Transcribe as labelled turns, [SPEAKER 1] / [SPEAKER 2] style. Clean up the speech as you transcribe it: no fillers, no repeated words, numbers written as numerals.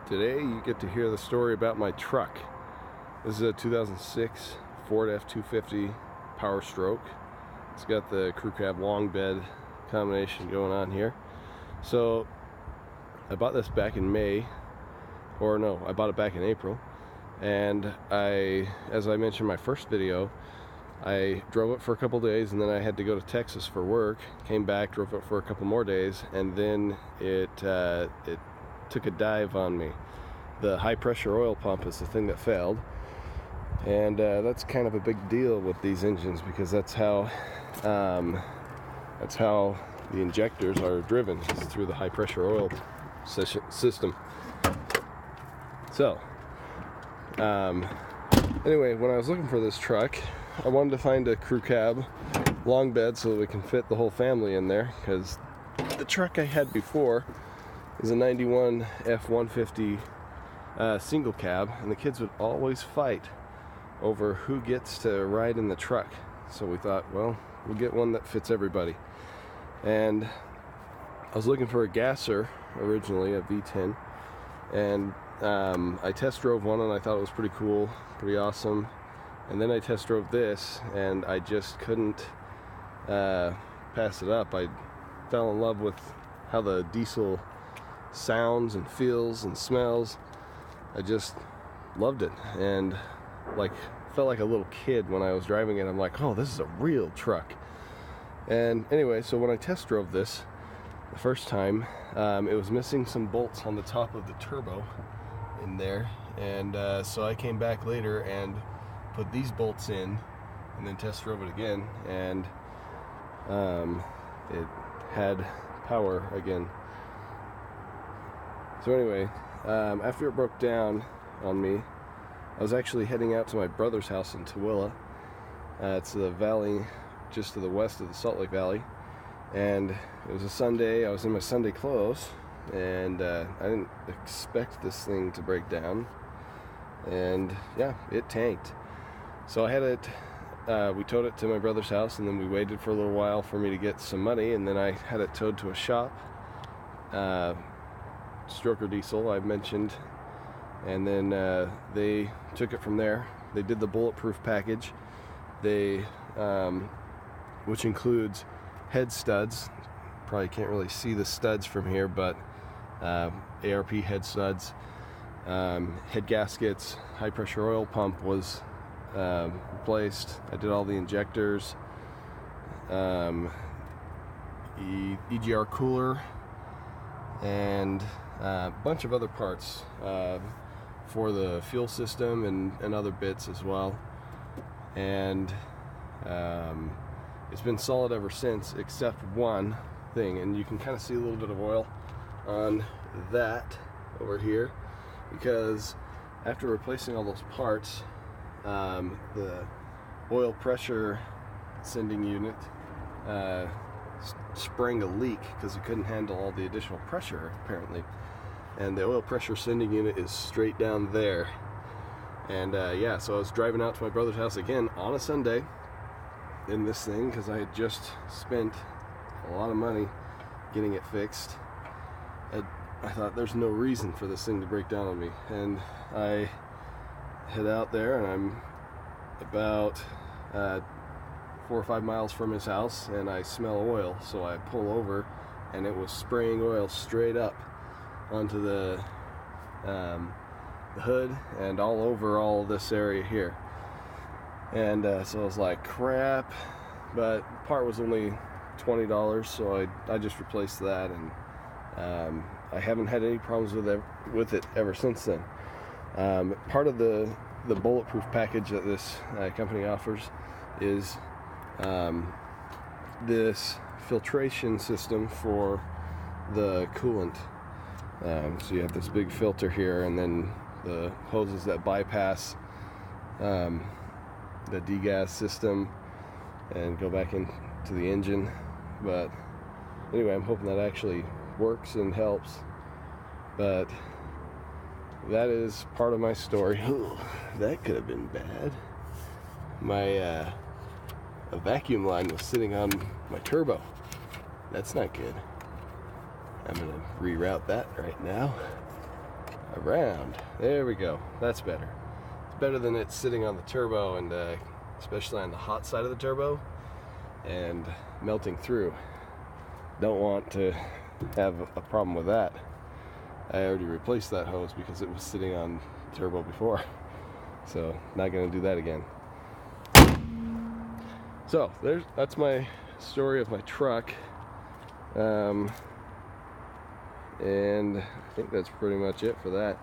[SPEAKER 1] Today you get to hear the story about my truck. This is a 2006 Ford F250 Powerstroke. It's got the crew cab long bed combination going on here. So I bought this back in May, or no, I bought it back in April, and as I mentioned in my first video, I drove it for a couple days and then I had to go to Texas for work, came back, drove it for a couple more days, and then it took a dive on me. The high pressure oil pump is the thing that failed, and that's kind of a big deal with these engines because that's how the injectors are driven, is through the high pressure oil system. So anyway, when I was looking for this truck, I wanted to find a crew cab long bed so that we can fit the whole family in there, because the truck I had before is a 91 F250 single cab, and the kids would always fight over who gets to ride in the truck. So we thought, well, we'll get one that fits everybody. And I was looking for a gasser originally, a V10, and I test drove one and I thought it was pretty cool, pretty awesome. And then I test drove this and I just couldn't pass it up. I fell in love with how the diesel sounds and feels and smells. I just loved it, and felt like a little kid when I was driving it. I'm like, oh, this is a real truck. And anyway, so when I test drove this the first time, it was missing some bolts on the top of the turbo in there, and so I came back later and put these bolts in and then test drove it again, and it had power again. So anyway, after it broke down on me, I was actually heading out to my brother's house in Tooele. It's the valley just to the west of the Salt Lake Valley, and it was a Sunday. I was in my Sunday clothes, and I didn't expect this thing to break down, and yeah, it tanked. So I had it, we towed it to my brother's house, and then we waited for a little while for me to get some money, and then I had it towed to a shop, Stroker Diesel, I mentioned, and then they took it from there. They did the bulletproof package, which includes head studs. Probably can't really see the studs from here, but ARP head studs, head gaskets, high pressure oil pump was replaced. I did all the injectors, EGR cooler, and a bunch of other parts for the fuel system and other bits as well. And it's been solid ever since, except one thing, and you can kind of see a little bit of oil on that over here, because after replacing all those parts, the oil pressure sending unit sprang a leak because it couldn't handle all the additional pressure apparently, and the oil pressure sending unit is straight down there. And yeah, so I was driving out to my brother's house again on a Sunday in this thing because I had just spent a lot of money getting it fixed. I thought there's no reason for this thing to break down on me, and I head out there, and I'm about 4 or 5 miles from his house, and I smell oil, so I pull over, and it was spraying oil straight up onto the hood and all over all this area here. And so I was like, crap, but the part was only $20, so I just replaced that, and I haven't had any problems with it ever since then. Part of the bulletproof package that this company offers is this filtration system for the coolant. So you have this big filter here, and then the hoses that bypass the degas system and go back into the engine. But anyway, I'm hoping that actually works and helps. But that is part of my story. Ooh, that could have been bad. My a vacuum line was sitting on my turbo. That's not good. I'm gonna reroute that right now. around. There we go. That's better. It's better than it sitting on the turbo, and especially on the hot side of the turbo and melting through. Don't want to have a problem with that. I already replaced that hose because it was sitting on turbo before, so not going to do that again. So that's my story of my truck, and I think that's pretty much it for that.